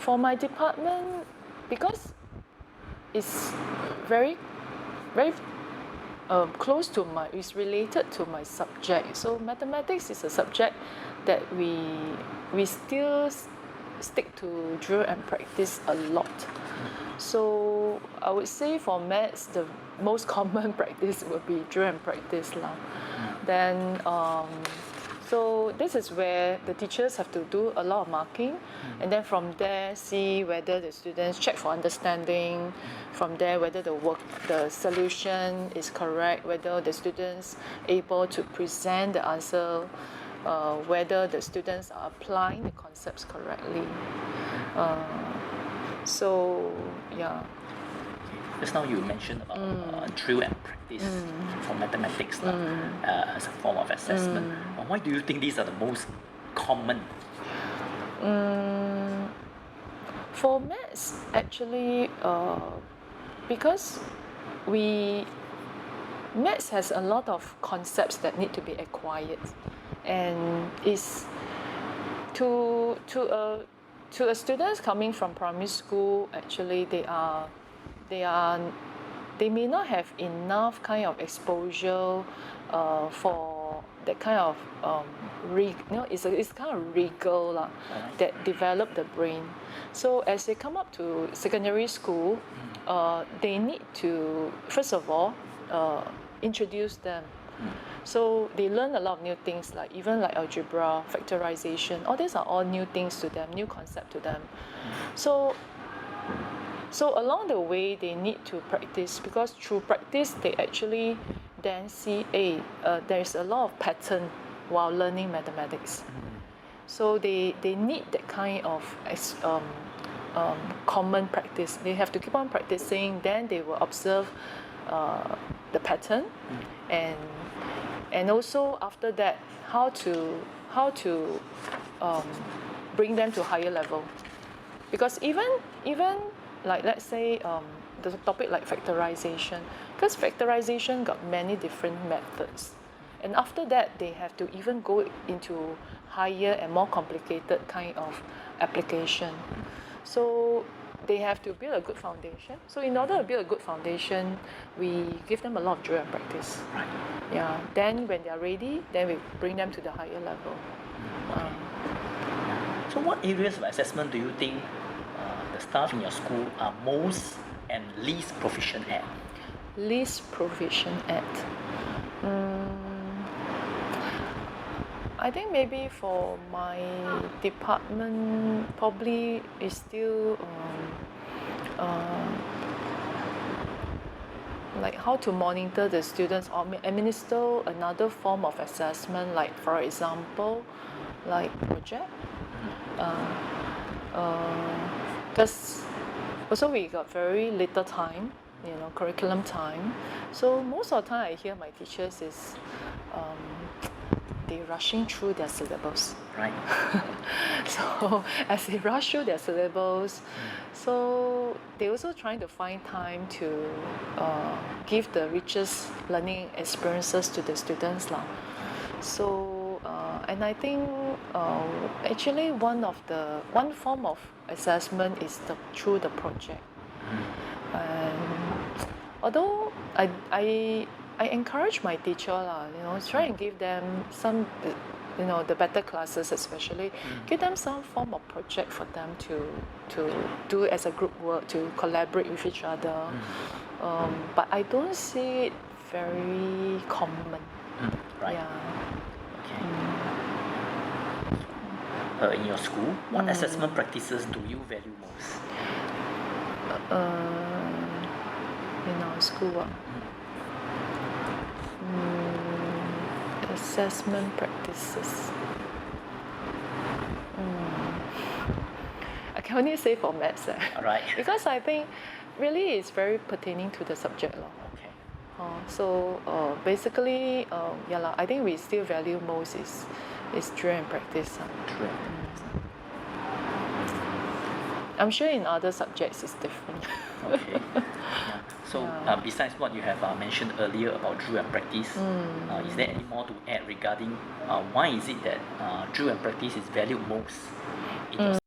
For my department, because it's very, very close to it's related to my subject. So mathematics is a subject that we still stick to drill and practice a lot. So I would say for maths, the most common practice would be drill and practice lah. Then so this is where the teachers have to do a lot of marking, and then from there see whether the students check for understanding, from there whether the solution is correct, whether the students able to present the answer, whether the students are applying the concepts correctly. So yeah. Just now you mentioned about drill and practice for mathematics as a form of assessment. Why do you think these are the most common? For maths, actually, because maths has a lot of concepts that need to be acquired, and is to a students coming from primary school. Actually, they may not have enough kind of exposure for that kind of it's kind of rigor lah, that develop the brain. So as they come up to secondary school, they need to first of all introduce them. So they learn a lot of new things, like even like algebra, factorization. All these are all new things to them, new concept to them. So along the way, they need to practice, because through practice, they actually then see, there's a lot of pattern while learning mathematics. So they need that kind of common practice. They have to keep on practicing, then they will observe the pattern, and also after that, how to bring them to higher level. Because even like let's say the topic like factorization, because factorization got many different methods, and after that they have to even go into higher and more complicated kind of application. So they have to build a good foundation. So in order to build a good foundation, we give them a lot of drill and practice. Right. Yeah. Then when they are ready, then we bring them to the higher level. Okay. So what areas of assessment do you think the staff in your school are most and least proficient at? Least proficient at? I think maybe for my department, probably is still like how to monitor the students or administer another form of assessment, like for example, like project. Because also we got very little time, curriculum time. So most of the time I hear my teachers is they rushing through their syllabus. Right. So as they rush through their syllabus, so they also trying to find time to give the richest learning experiences to the students lah. So and I think actually one form of assessment is through the project. And although I encourage my teacher lah, try and give them some, the better classes especially, give them some form of project for them to do as a group work, to collaborate with each other. But I don't see it very common. Right. Yeah. In your school, what assessment practices do you value most? In our school, assessment practices. I can only say for maths. Right. Because I think really it's very pertaining to the subject. Okay. So basically, I think we still value most is drill and practice. Drill. I'm sure in other subjects it's different. Okay. Yeah. So besides what you have mentioned earlier about drill and practice, is there any more to add regarding why is it that drill and practice is valued most in your